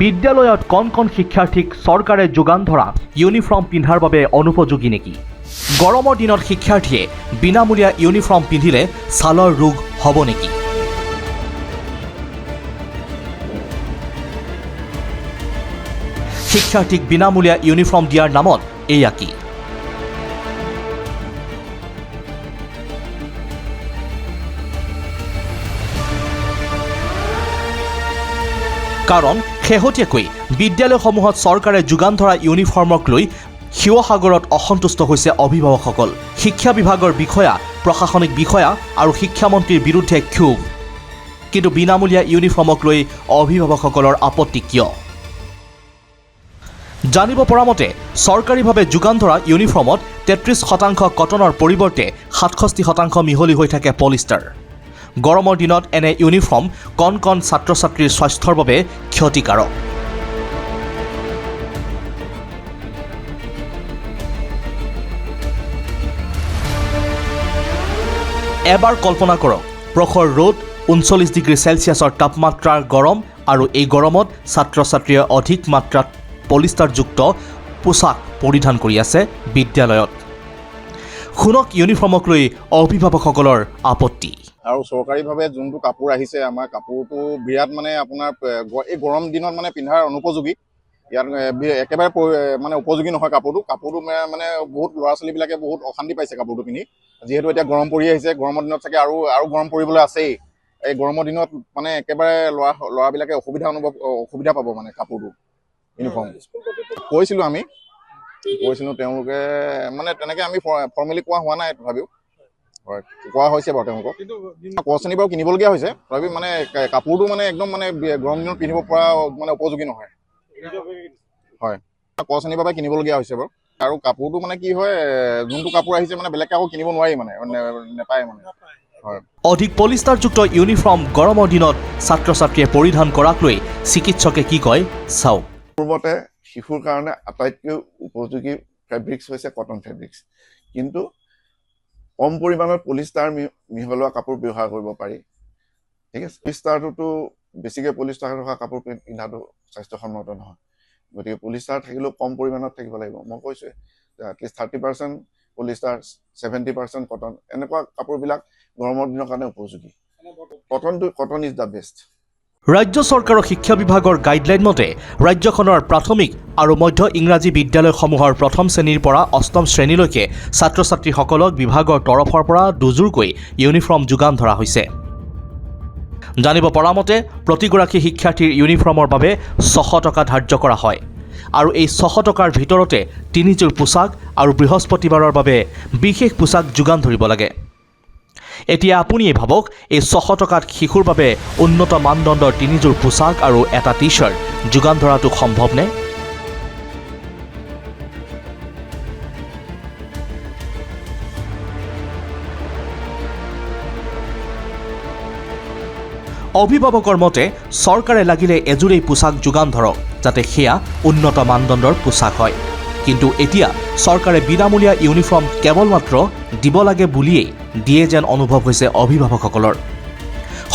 বিদ্যালয়ত কণ কণ শিক্ষাৰ্থীক চৰকাৰে যোগান ধৰা ইউনিফৰ্ম পিন্ধাৰ বাবে অনুপযোগী নেকি? গৰমৰ দিনত শিক্ষাৰ্থীয়ে বিনামূলীয়া ইউনিফৰ্ম পিন্ধিলে ছালৰ ৰোগ হ'ব নেকি? শিক্ষাৰ্থীক বিনামূলীয়া ইউনিফৰ্ম দিয়াৰ নামত এয়া কি? কাৰণ শেহতীয়াকৈ বিদ্যালয়সমূহত চৰকাৰে যোগান ধৰা ইউনিফৰ্মক লৈ শিৱসাগৰত অসন্তুষ্ট হৈছে অভিভাৱকসকল। শিক্ষা বিভাগৰ বিষয়া, প্ৰশাসনিক বিষয়া আৰু শিক্ষামন্ত্ৰীৰ বিৰুদ্ধে ক্ষোভ। কিন্তু বিনামূলীয়া ইউনিফৰ্মক লৈ অভিভাৱকসকলৰ আপত্তি কিয়? জানিব পৰা মতে চৰকাৰীভাৱে যোগান ধৰা ইউনিফৰ্মত 33% কটনৰ পৰিৱৰ্তে 67% মিহলি হৈ থাকে পলিষ্টাৰ। গৰমৰ দিনত এনে ইউনিফৰ্ম কণ কণ ছাত্ৰ ছাত্ৰীৰ স্বাস্থ্যৰ বাবে ক্ষতিকাৰক। এবাৰ কল্পনা কৰক, প্ৰখৰ ৰ'দ, 39 ডিগ্ৰী চেলছিয়াছৰ তাপমাত্ৰাৰ গৰম, আৰু এই গৰমত ছাত্ৰ ছাত্ৰীয়ে অধিক মাত্ৰাত পলিষ্টাৰযুক্ত পোছাক পৰিধান কৰি আছে বিদ্যালয়ত। শুনক ইউনিফৰ্মক লৈ অভিভাৱকসকলৰ আপত্তি। আৰু চৰকাৰীভাৱে যোনটো কাপোৰ আহিছে, আমাৰ কাপোৰটো বিৰাট মানে আপোনাৰ এই গৰম দিনত মানে পিন্ধাৰ অনুপযোগী। ইয়াত একেবাৰে মানে উপযোগী নহয় কাপোৰটো মানে বহুত ল'ৰা ছোৱালীবিলাকে বহুত অশান্তি পাইছে কাপোৰটো পিন্ধি। যিহেতু এতিয়া গৰম পৰি আহিছে, গৰমৰ দিনত চাগে আৰু গৰম পৰিবলৈ আছেই। এই গৰমৰ দিনত মানে একেবাৰে ল'ৰাবিলাকে অসুবিধা পাব মানে কাপোৰটো ইউনিফৰ্ম। কৈছিলোঁ তেওঁলোকে মানে তেনেকৈ আমি ফৰ্মেলি কোৱা হোৱা নাই, তথাপিও হয় কোৱা হৈছে বাৰু তেওঁলোকক। ক শ্ৰেণীৰ বাৰু কিনিবলগীয়া হৈছে, তথাপিও মানে কাপোৰটো মানে একদম মানে গৰম দিনত পিন্ধিব পৰা মানে উপযোগী নহয়। হয়, ক শ্ৰেণীৰ বাবে কিনিবলগীয়া হৈছে বাৰু। আৰু কাপোৰটো মানে কি হয়, যোনটো কাপোৰ আহিছে মানে বেলেগকৈ আকৌ কিনিব নোৱাৰি, মানে নেপায় মানে। হয়, অধিক পলিষ্টাৰযুক্ত ইউনিফৰ্ম গৰমৰ দিনত ছাত্ৰ ছাত্ৰীয়ে পৰিধান কৰাক লৈ চিকিৎসকে কি কয় চাওক। পূৰ্বতে শিশুৰ কাৰণে আটাইতকৈ উপযোগী ফেব্ৰিক্স হৈছে কটন ফেব্ৰিক্স, কিন্তু কম পৰিমাণত পলিষ্টাৰ মিহলোৱা কাপোৰ ব্যৱহাৰ কৰিব পাৰি। ঠিক আছে, পলিষ্টাৰটোতো বেছিকৈ পলিষ্টাৰ থকা কাপোৰ পিন্ধাটো স্বাস্থ্যসন্মত নহয়। গতিকে পলিষ্টাৰ থাকিলেও কম পৰিমাণত থাকিব লাগিব। মই কৈছোঁ এটলিষ্ট 30% পলিষ্টাৰ, 70% কটন, এনেকুৱা কাপোৰবিলাক গৰমৰ দিনৰ কাৰণে উপযোগী। Cotton is the best. ৰাজ্য চৰকাৰৰ শিক্ষা বিভাগৰ গাইডলাইন মতে ৰাজ্যখনৰ প্ৰাথমিক আৰু মধ্য ইংৰাজী বিদ্যালয়সমূহৰ প্ৰথম শ্ৰেণীৰ পৰা অষ্টম শ্ৰেণীলৈকে ছাত্ৰ ছাত্ৰীসকলক বিভাগৰ তৰফৰ পৰা দুযোৰকৈ ইউনিফৰ্ম যোগান ধৰা হৈছে। জানিব পৰা মতে প্ৰতিগৰাকী শিক্ষাৰ্থীৰ ইউনিফৰ্মৰ বাবে 600 টকা ধাৰ্য কৰা হয়, আৰু এই 600 টকাৰ ভিতৰতে 3যোৰ পোছাক আৰু বৃহস্পতিবাৰৰ বাবে বিশেষ পোছাক যোগান ধৰিব লাগে। এতিয়া আপুনিয়ে ভাবক, এই 600 টকাত শিশুৰ বাবে উন্নত মানদণ্ডৰ 3যোৰ পোছাক আৰু এটা টি-শ্বাৰ্ট যোগান ধৰাটো সম্ভৱনে? অভিভাৱকৰ মতে চৰকাৰে লাগিলে এযোৰেই পোছাক যোগান ধৰক, যাতে সেয়া উন্নত মানদণ্ডৰ পোছাক হয়। কিন্তু এতিয়া চৰকাৰে বিনামূলীয়া ইউনিফৰ্ম কেৱল মাত্ৰ দিব লাগে বুলিয়েই দিয়ে যেন অনুভৱ হৈছে অভিভাৱকসকলৰ।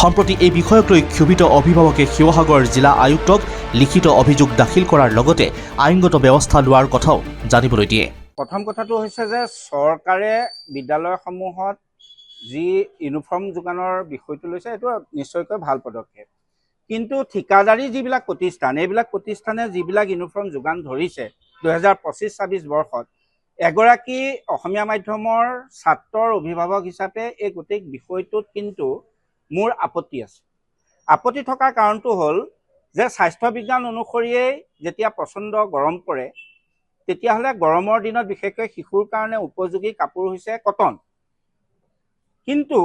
সম্প্ৰতি এই বিষয়ক লৈ ক্ষোভিত অভিভাৱকে শিৱসাগৰ জিলা আয়ুক্তক লিখিত অভিযোগ দাখিল কৰাৰ লগতে আইনগত ব্যৱস্থা লোৱাৰ কথাও জানিবলৈ দিয়ে। প্ৰথম কথাটো হৈছে যে চৰকাৰে বিদ্যালয়সমূহত যি ইউনিফৰ্ম যোগানৰ বিষয়টো লৈছে, এইটো নিশ্চয়কৈ ভাল পদক্ষেপ। কিন্তু ঠিকাদাৰী যিবিলাক প্ৰতিষ্ঠান, এইবিলাক প্ৰতিষ্ঠানে যিবিলাক ইউনিফৰ্ম যোগান ধৰিছে 2025-26 বৰ্ষত, এগৰাকী অসমীয়া মাধ্যমৰ ছাত্ৰৰ অভিভাৱক হিচাপে এই গোটেই বিষয়টোত কিন্তু মোৰ আপত্তি আছে। আপত্তি থকাৰ কাৰণটো হ'ল যে স্বাস্থ্য বিজ্ঞান অনুসৰিয়েই যেতিয়া প্ৰচণ্ড গৰম পৰে, তেতিয়াহ'লে গৰমৰ দিনত বিশেষকৈ শিশুৰ কাৰণে উপযোগী কাপোৰ হৈছে কটন। কিন্তু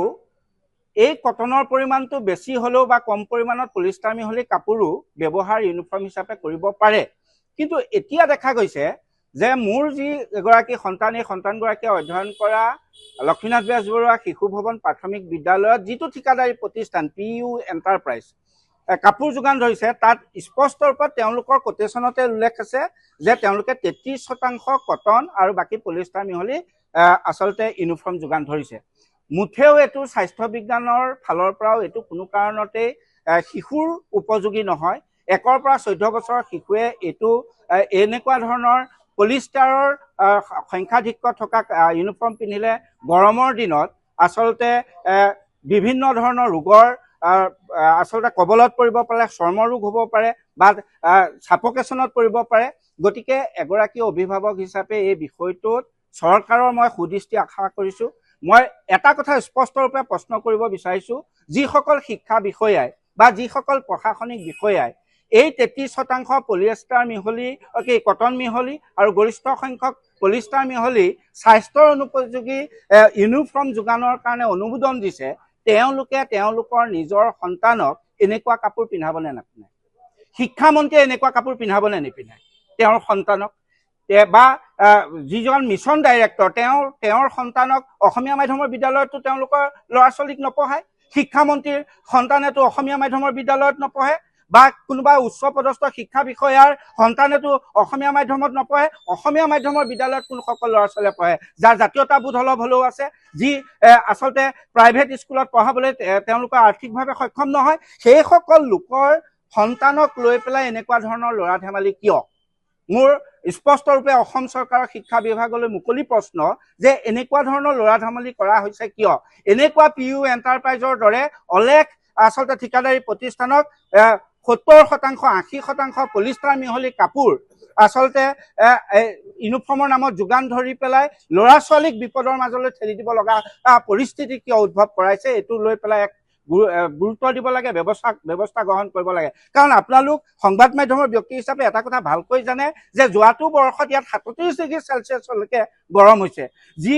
এই কটনৰ পৰিমাণটো বেছি হ'লেও বা কম পৰিমাণত পলিষ্টাৰ মিহলি কাপোৰো ব্যৱহাৰ ইউনিফৰ্ম হিচাপে কৰিব পাৰে। কিন্তু এতিয়া দেখা গৈছে যে মোৰ যি এগৰাকী সন্তান, এই সন্তানগৰাকীয়ে অধ্যয়ন কৰা লক্ষ্মীনাথ বেজবৰুৱা শিশু ভৱন প্ৰাথমিক বিদ্যালয়ত যিটো ঠিকাদাৰী প্ৰতিষ্ঠান PU এণ্টাৰপ্ৰাইজ কাপোৰ যোগান ধৰিছে, তাত স্পষ্ট ৰূপত তেওঁলোকৰ কোটেশ্যনতে উল্লেখ আছে যে তেওঁলোকে 33% কটন আৰু বাকী পলিষ্টাৰ মিহলি আচলতে ইউনিফৰ্ম যোগান ধৰিছে। মুঠেও এইটো স্বাস্থ্য বিজ্ঞানৰ ফালৰ পৰাও এইটো কোনো কাৰণতেই শিশুৰ উপযোগী নহয়। 1ৰ পৰা 14 বছৰৰ শিশুৱে এইটো এনেকুৱা ধৰণৰ পলিষ্টাৰৰ সংখ্যাধিক্য থকা ইউনিফৰ্ম পিন্ধিলে গৰমৰ দিনত আচলতে বিভিন্ন ধৰণৰ ৰোগৰ আচলতে কবলত পৰিব পাৰে, চৰ্ম ৰোগ হ'ব পাৰে বা ছাফকেশ্যনত পৰিব পাৰে। গতিকে এগৰাকী অভিভাৱক হিচাপে এই বিষয়টোত চৰকাৰৰ মই সুদৃষ্টি আশা কৰিছোঁ। মই এটা কথা স্পষ্টৰূপে প্ৰশ্ন কৰিব বিচাৰিছোঁ, যিসকল শিক্ষা বিষয়াই বা যিসকল প্ৰশাসনিক বিষয়াই এই 33% পলিয়েষ্টাৰ মিহলি কটন মিহলি আৰু গৰিষ্ঠ সংখ্যক পলিষ্টাৰ মিহলি স্বাস্থ্যৰ অনুপযোগী ইউনিফৰ্ম যোগানৰ কাৰণে অনুমোদন দিছে, তেওঁলোকে তেওঁলোকৰ নিজৰ সন্তানক এনেকুৱা কাপোৰ পিন্ধাবনে নাপিন্ধায়? শিক্ষামন্ত্ৰীয়ে এনেকুৱা কাপোৰ পিন্ধাবনে নিপিন্ধায় তেওঁৰ সন্তানক? বা যিজন মিছন ডাইৰেক্টৰ তেওঁৰ সন্তানক অসমীয়া মাধ্যমৰ বিদ্যালয়তো তেওঁলোকৰ ল'ৰা ছোৱালীক নপঢ়ায়, শিক্ষামন্ত্ৰীৰ সন্তানেতো অসমীয়া মাধ্যমৰ বিদ্যালয়ত নপঢ়ে, বা কোনোবা উচ্চ পদস্থ শিক্ষা বিষয়াৰ সন্তানেতো অসমীয়া মাধ্যমত নপঢ়ে। অসমীয়া মাধ্যমৰ বিদ্যালয়ত কোনসকল ল'ৰা ছোৱালীয়ে পঢ়ে? যাৰ জাতীয়তাবোধ অলপ হ'লেও আছে, যি আচলতে প্ৰাইভেট স্কুলত পঢ়াবলৈ তেওঁলোকৰ আৰ্থিকভাৱে সক্ষম নহয়, সেইসকল লোকৰ সন্তানক লৈ পেলাই এনেকুৱা ধৰণৰ ল'ৰা ধেমালি কিয়? মোৰ স্পষ্টৰূপে অসম চৰকাৰৰ শিক্ষা বিভাগলৈ মুকলি প্ৰশ্ন যে এনেকুৱা ধৰণৰ ল'ৰা ধেমালি কৰা হৈছে কিয়? এনেকুৱা PU এণ্টাৰপ্ৰাইজৰ দৰে অলেখ আচলতে ঠিকাদাৰী প্ৰতিষ্ঠানক 70%, 80% পলিষ্টাৰ মিহলি কাপোৰ আচলতে ইউনিফৰ্মৰ নামত যোগান ধৰি পেলাই ল'ৰা ছোৱালীক বিপদৰ মাজলৈ ঠেলি দিব লগা পৰিস্থিতি কিয় উদ্ভৱ কৰাইছে, এইটো লৈ পেলাই এক গুৰুত্ব দিব লাগে, ব্যৱস্থা গ্ৰহণ কৰিব লাগে। কাৰণ আপোনালোক সংবাদ মাধ্যমৰ ব্যক্তি হিচাপে এটা কথা ভালকৈ জানে যে যোৱাটো বৰ্ষত ইয়াত 37°C গৰম হৈছে। যি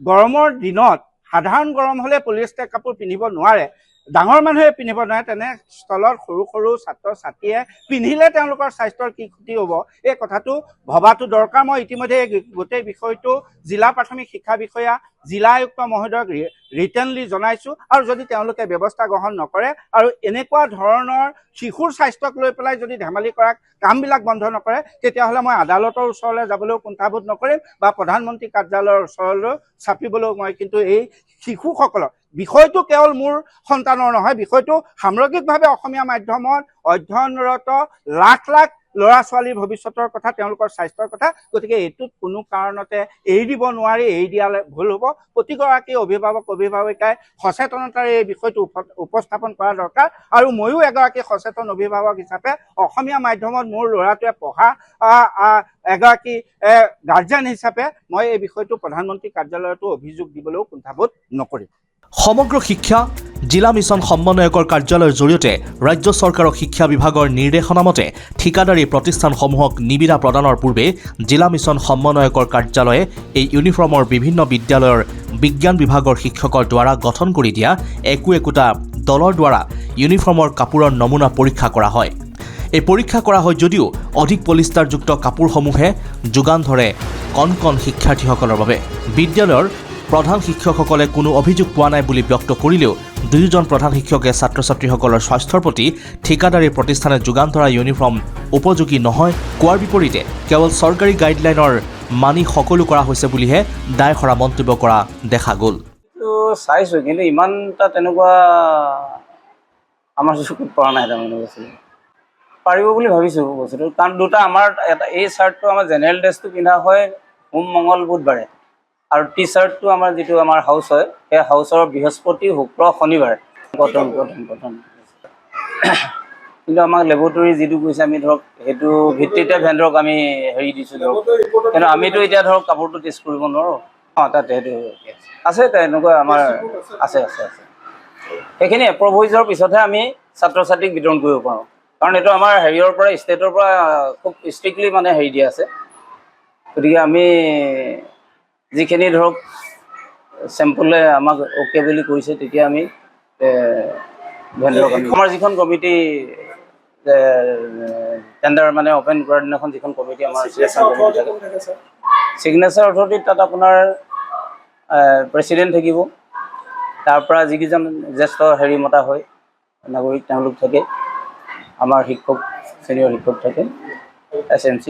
গৰমৰ দিনত সাধাৰণ গৰম হ'লে পলিয়েষ্টাৰ কাপোৰ পিন্ধিব নোৱাৰে, ডাঙৰ মানুহে পিন্ধিব নোৱাৰে, তেনে স্থলত সৰু সৰু ছাত্ৰ ছাত্ৰীয়ে পিন্ধিলে তেওঁলোকৰ স্বাস্থ্যৰ কি ক্ষতি হ'ব, এই কথাটো ভবাটো দৰকাৰ। মই ইতিমধ্যে গোটেই বিষয়টো জিলা প্ৰাথমিক শিক্ষা বিষয়া, জিলা আয়ুক্ত মহোদয়ক ৰিটেনলি জনাইছোঁ, আৰু যদি তেওঁলোকে ব্যৱস্থা গ্ৰহণ নকৰে আৰু এনেকুৱা ধৰণৰ শিশুৰ স্বাস্থ্যক লৈ পেলাই যদি ধেমালি কৰা কামবিলাক বন্ধ নকৰে, তেতিয়াহ'লে মই আদালতৰ ওচৰলৈ যাবলৈও কুণ্ঠাবোধ নকৰিম বা প্ৰধানমন্ত্ৰী কাৰ্যালয়ৰ ওচৰলৈ চাপিবলৈও মই কিন্তু এই শিশুসকলৰ বিষয়টো কেৱল মোৰ সন্তানৰ নহয়, বিষয়টো সামগ্ৰিকভাৱে অসমীয়া মাধ্যমত অধ্যয়নৰত লাখ লাখ ল'ৰা ছোৱালীৰ ভৱিষ্যতৰ কথা, তেওঁলোকৰ স্বাস্থ্যৰ কথা। গতিকে এইটোত কোনো কাৰণতে এৰি দিব নোৱাৰি, এৰি দিয়ালে ভুল হ'ব। প্ৰতিগৰাকী অভিভাৱিকাই সচেতনতাৰে এই বিষয়টো উপস্থাপন কৰা দৰকাৰ, আৰু ময়ো এগৰাকী সচেতন অভিভাৱক হিচাপে অসমীয়া মাধ্যমত মোৰ ল'ৰাটোৱে পঢ়া এগৰাকী গাৰ্জেন হিচাপে মই এই বিষয়টো প্ৰধানমন্ত্ৰী কাৰ্যালয়তো অভিযোগ দিবলৈও কুণ্ঠাবোধ নকৰিম। সমগ্ৰ শিক্ষা জিলা মিছন সমন্বয়কৰ কাৰ্যালয়ৰ জৰিয়তে ৰাজ্য চৰকাৰৰ শিক্ষা বিভাগৰ নিৰ্দেশনা মতে ঠিকাদাৰী প্ৰতিষ্ঠানসমূহক নিবিদা প্ৰদানৰ পূৰ্বে জিলা মিছন সমন্বয়কৰ কাৰ্যালয়ে এই ইউনিফৰ্মৰ বিভিন্ন বিদ্যালয়ৰ বিজ্ঞান বিভাগৰ শিক্ষকৰ দ্বাৰা গঠন কৰি দিয়া একোটা দলৰ দ্বাৰা ইউনিফৰ্মৰ কাপোৰৰ নমুনা পৰীক্ষা কৰা হয়। এই পৰীক্ষা কৰা হয় যদিও অধিক পলিষ্টাৰযুক্ত কাপোৰসমূহে যোগান ধৰে কণ কণ শিক্ষাৰ্থীসকলৰ বাবে। বিদ্যালয়ৰ প্ৰধান শিক্ষকসকলে কোনো অভিযোগ পোৱা নাই বুলি ব্যক্ত কৰিলেও দুয়োজন প্ৰধান শিক্ষকে ছাত্ৰ ছাত্ৰীসকলৰ স্বাস্থ্যৰ প্ৰতি ঠিকাদাৰী প্ৰতিষ্ঠানে যোগান ধৰা ইউনিফৰ্ম উপযোগী নহয় কোৱাৰ বিপৰীতে কেৱল চৰকাৰী গাইডলাইনৰ মানি সকলো কৰা হৈছে বুলিহে দায় সৰা মন্তব্য কৰা দেখা গ'ল। চাইছোঁ, কিন্তু ইমান এটা তেনেকুৱা আমাৰ চকুত পৰা নাই। তাৰমানে বস্তুটো পাৰিব বুলি ভাবিছোঁ বস্তুটো, কাৰণ দুটা আমাৰ এই চাৰ্টটো আমাৰ জেনেৰেল ড্ৰেছটো পিন্ধা হয় সোম মঙল বুধবাৰে, আৰু টি চাৰ্টটো আমাৰ যিটো আমাৰ হাউচ হয়, সেই হাউচৰ বৃহস্পতি শুক্ৰ শনিবাৰে কটন। কিন্তু আমাক লেবৰেটৰী যিটো কৈছে আমি ধৰক সেইটো ভিত্তিতে ভেণ্ডৰক আমি হেৰি দিছোঁ ধৰক, কিন্তু আমিতো এতিয়া ধৰক কাপোৰটো টেষ্ট কৰিব নোৱাৰোঁ। তাতে সেইটো আছে, তেনেকুৱা আমাৰ আছে। সেইখিনি এপ্ৰুভ হৈ যোৱাৰ পিছতহে আমি ছাত্ৰ ছাত্ৰীক বিতৰণ কৰিব পাৰোঁ, কাৰণ এইটো আমাৰ হেৰিয়ৰ পৰা ষ্টেটৰ পৰা খুব ষ্ট্ৰিক্টলি মানে হেৰি দিয়া আছে। গতিকে আমি যিখিনি ধৰক চেম্পলে আমাক অ'কে বুলি কৈছে, তেতিয়া আমি ভেণ্ডৰক আমাৰ যিখন কমিটি টেণ্ডাৰ মানে অ'পেন কৰাৰ দিনাখন যিখন কমিটি আমাৰ চিলেকশ্যন কমিটি থাকে, ছিগনেচাৰ অথৰিটিত তাত আপোনাৰ প্ৰেচিডেণ্ট থাকিব, তাৰ পৰা যিকেইজন জ্যেষ্ঠ হেৰি মতা হয় নাগৰিক তেওঁলোক থাকে, আমাৰ শিক্ষক ছিনিয়ৰ শিক্ষক থাকে, SMC।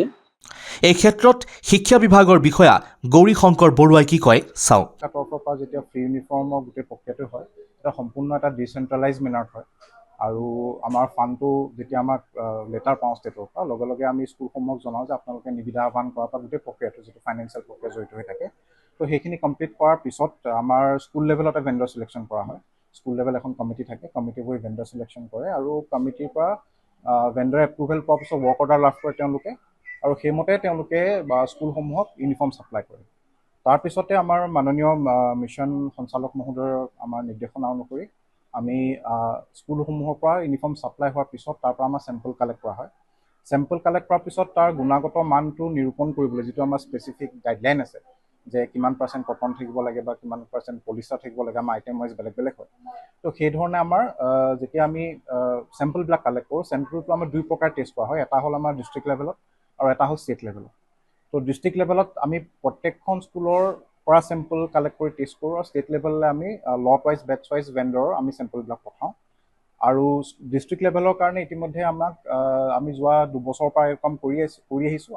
এই ক্ষেত্ৰত শিক্ষা বিভাগৰ বিষয়া গৌৰী শংকৰ বৰুৱাই কি কয় চাওক। তৰফৰ পৰা যেতিয়া ফ্ৰী ইউনিফৰ্মৰ গোটেই প্ৰক্ৰিয়াটো হয়, এটা সম্পূৰ্ণ এটা ডিচেণ্ট্ৰেলাইজ মেনাৰত হয়, আৰু আমাৰ ফাণ্ডটো যেতিয়া আমাক লেটাৰ পাওঁ ষ্টেটৰ পৰা লগে লগে আমি স্কুলসমূহক জনাওঁ যে আপোনালোকে নিবিদা আহ্বান কৰাৰ পৰা গোটেই প্ৰক্ৰিয়াটো যিটো ফাইনেন্সিয়েল প্ৰক্ৰিয়া জড়িত হৈ থাকে তো সেইখিনি কমপ্লিট কৰাৰ পিছত আমাৰ স্কুল লেভেলতে ভেণ্ডৰ চিলেকশ্যন কৰা হয়। স্কুল লেভেল এখন কমিটি থাকে, কমিটিবোৰে ভেণ্ডৰ চিলেকশ্যন কৰে আৰু কমিটিৰ পৰা ভেণ্ডৰ এপ্ৰুভেল পোৱাৰ পিছত ৱৰ্ক অৰ্ডাৰ লাভ কৰে তেওঁলোকে আৰু সেইমতে তেওঁলোকে বা স্কুলসমূহক ইউনিফৰ্ম ছাপ্লাই কৰে। তাৰপিছতে আমাৰ মাননীয় মিছন সঞ্চালক মহোদয়ৰ আমাৰ নিৰ্দেশনা অনুসৰি আমি স্কুলসমূহৰ পৰা ইউনিফৰ্ম ছাপ্লাই হোৱাৰ পিছত তাৰ পৰা আমাৰ চেম্পল কালেক্ট কৰা হয়। চেম্পল কালেক্ট কৰাৰ পিছত তাৰ গুণাগত মানটো নিৰূপণ কৰিবলৈ যিটো আমাৰ স্পেচিফিক গাইডলাইন আছে যে কিমান % কটন থাকিব লাগে বা কিমান % পলিষ্টাৰ থাকিব লাগে, আমাৰ আইটেম ৱাইজ বেলেগ বেলেগ হয়। তো সেই ধৰণে আমাৰ যেতিয়া আমি চেম্পলবিলাক কালেক্ট কৰোঁ, চেম্পলটো আমাৰ 2 প্ৰকাৰ টেষ্ট কৰা হয়। এটা হ'ল আমাৰ ডিষ্ট্ৰিক্ট লেভেলত আৰু এটা হ'ল ষ্টেট লেভেলত। তো ডিষ্ট্ৰিক্ট লেভেলত আমি প্ৰত্যেকখন স্কুলৰ পৰা চেম্পল কালেক্ট কৰি টেষ্ট কৰোঁ আৰু ষ্টেট লেভেললৈ আমি লট ৱাইজ বেটছ ৱাইজ ভেণ্ডৰৰ আমি চেম্পলবিলাক পঠাওঁ। আৰু ডিষ্ট্ৰিক্ট লেভেলৰ কাৰণে ইতিমধ্যে আমি যোৱা 2 বছৰৰ পৰা এই কাম কৰি আহিছোঁ।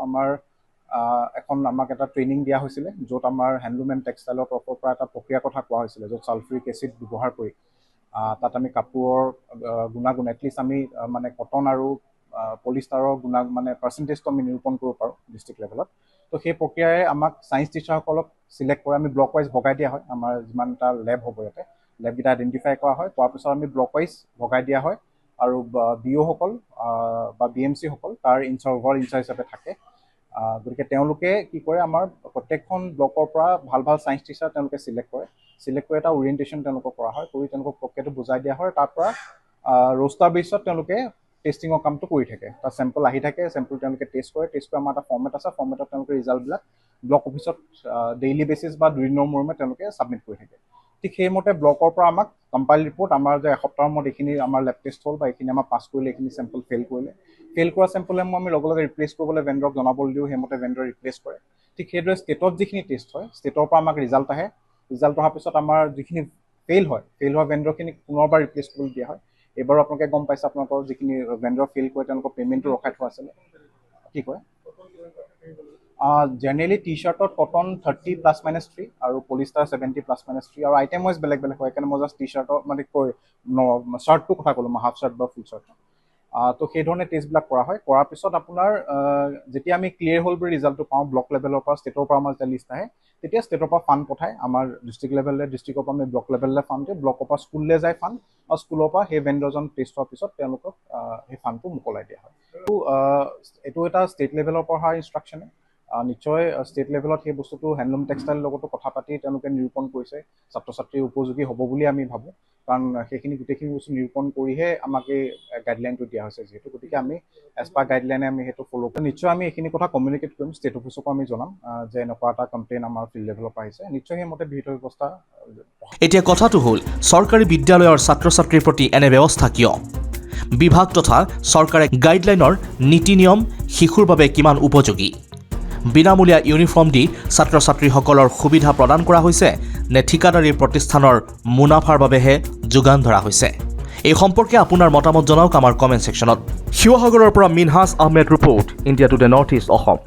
আমাক এটা ট্ৰেইনিং দিয়া হৈছিলে য'ত আমাৰ হেণ্ডলুম এণ্ড টেক্সটাইলৰ তৰফৰ পৰা এটা প্ৰক্ৰিয়াৰ কথা কোৱা হৈছিলে য'ত ছালফিউৰিক এচিড ব্যৱহাৰ কৰি তাত আমি কাপোৰৰ গুণাগুণ এটলিষ্ট আমি মানে কটন আৰু পলিষ্টাৰৰ মানে পাৰ্চেণ্টেজটো আমি নিৰূপণ কৰিব পাৰোঁ ডিষ্ট্ৰিক্ট লেভেলত। তো সেই প্ৰক্ৰিয়াৰে আমাক ছায়েন্স টিচাৰসকলক চিলেক্ট কৰি আমি ব্লক ৱাইজ ভগাই দিয়া হয়। আমাৰ যিমানটা লেব হ'ব ইয়াতে লেবকেইটা আইডেণ্টিফাই কৰা হয়, কৰাৰ পিছত আমি ব্লক ৱাইজ ভগাই দিয়া হয় আৰু BO সকল বা BMC সকল তাৰ ওভাৰ ইনচাৰ্জ হিচাপে থাকে। গতিকে তেওঁলোকে কি কৰে, আমাৰ প্ৰত্যেকখন ব্লকৰ পৰা ভাল ভাল ছায়েন্স টিচাৰ তেওঁলোকে চিলেক্ট কৰে এটা অৰিয়েণ্টেশ্যন তেওঁলোকক কৰা হয়, কৰি তেওঁলোকক প্ৰক্ৰিয়াটো বুজাই দিয়া হয়। তাৰ পৰা ৰোষ্টাৰ বেছত তেওঁলোকে টেষ্টিঙৰ কামটো কৰি থাকে। তাত চেম্পল আহি থাকে, চেম্পল তেওঁলোকে টেষ্ট কৰে আমাৰ এটা ফৰ্মেট আছে, ফৰ্মেটত তেওঁলোকে ৰিজাল্টবিলাক ব্লক অফিচত ডেইলি বেচিছ বা 2 দিনৰ মূৰে মূৰে তেওঁলোকে ছাবমিট কৰি থাকে। ঠিক সেইমতে ব্লকৰ পৰা আমাক কম্পাইল ৰিপৰ্ট আমাৰ যে এসপ্তাহৰ মূৰত এইখিনি আমাৰ লেব টেষ্ট হ'ল বা এইখিনি আমাৰ পাছ কৰিলে, এইখিনি চেম্পল ফেইল কৰা চেম্পলসমূহ আমি লগে লগে ৰিপ্লেচ কৰিবলৈ ভেণ্ডৰক জনাবলৈ দিওঁ, সেইমতে ভেণ্ডৰ ৰিপ্লেচ কৰে। ঠিক সেইদৰে ষ্টেটত যিখিনি টেষ্ট হয়, ষ্টেটৰ পৰা আমাক ৰিজাল্ট আহে, ৰিজাল্ট অহাৰ পিছত আমাৰ যিখিনি ফেইল হোৱা ভেণ্ডৰখিনিক পুনৰবাৰ ৰিপ্লেচ কৰিবলৈ দিয়া হয়। এইবাৰো আপোনালোকে গম পাইছে আপোনালোকৰ যিখিনি ভেণ্ডৰ ফেইল কৰে তেওঁলোকৰ পে'মেণ্টটো ৰখাই থোৱা আছিলে। কি কয় জেনেৰেলি টি-শ্বাৰ্টত কটন 30 ± 3 আৰু পলিষ্টাৰ 70 ± 3 আৰু আইটেম ৱাইজ বেলেগ বেলেগ হয়। সেইকাৰণে মই জাষ্ট টি-শ্বাৰ্টৰ মানে শ্বাৰ্টটোৰ কথা ক'লোঁ, মই হাফ শ্বাৰ্ট বা ফুল শ্বাৰ্ট। তো সেই ধৰণে টেষ্টবিলাক কৰা হয়। কৰাৰ পিছত আপোনাৰ যেতিয়া আমি ক্লিয়াৰ হ'ল বুলি ৰিজাল্টটো পাওঁ ব্লক লেভেলৰ পৰা, ষ্টেটৰ পৰা আমাৰ যেতিয়া লিষ্ট আহে, তেতিয়া ষ্টেটৰ পৰা ফাণ্ড পঠায় আমাৰ ডিষ্ট্ৰিক্ট লেভেললৈ, ডিষ্ট্ৰিক্টৰ পৰা আমি ব্লক লেভেললৈ ফাণ্ড দিওঁ, ব্লকৰ পৰা স্কুললৈ যায় ফাণ্ড, আৰু স্কুলৰ পৰা সেই ভেণ্ডৰজন টেষ্ট হোৱাৰ পিছত তেওঁলোকক সেই ফাণ্ডটো মোকলাই দিয়া হয়। এইটো এটা ষ্টেট লেভেলৰ পৰা অহা ইনষ্ট্ৰাকশ্যনে। নিশ্চয় ষ্টেট লেভেলত সেই বস্তুটো হেণ্ডলুম টেক্সটাইলৰ লগতো কথা পাতি তেওঁলোকে নিৰূপণ কৰিছে, ছাত্ৰ ছাত্ৰীৰ উপযোগী হ'ব বুলি আমি ভাবোঁ। কাৰণ সেইখিনি গোটেইখিনি বস্তু নিৰূপণ কৰিহে আমাক এই গাইডলাইনটো দিয়া হৈছে যিহেতু, গতিকে আমি এজ পাৰ গাইডলাইনে আমি সেইটো ফ'ল' কৰিম। নিশ্চয় আমি এইখিনি কথা কমিউনিকেট কৰিম, ষ্টেট অফিচকো আমি জনাম যে এনেকুৱা এটা কমপ্লেইন আমাৰ ফিল্ড লেভেলৰ পৰা আহিছে। নিশ্চয় সেইমতে বিহিত ব্যৱস্থা। এতিয়া কথাটো হ'ল চৰকাৰী বিদ্যালয়ৰ ছাত্ৰ ছাত্ৰীৰ প্ৰতি এনে ব্যৱস্থা কিয়? বিভাগ তথা চৰকাৰে গাইডলাইনৰ নীতি নিয়ম শিশুৰ বাবে কিমান উপযোগী? বিনামূলীয়া ইউনিফৰ্ম দি ছাত্ৰ ছাত্ৰীসকলৰ সুবিধা প্ৰদান কৰা হৈছে নে ঠিকাদাৰী প্ৰতিষ্ঠানৰ মুনাফাৰ বাবেহে যোগান ধৰা হৈছে? এই সম্পৰ্কে আপোনাৰ মতামত জনাওক আমাৰ কমেণ্ট ছেকশ্যনত। শিৱসাগৰৰ পৰা Minhaj Ahmed report, India today north east Assam.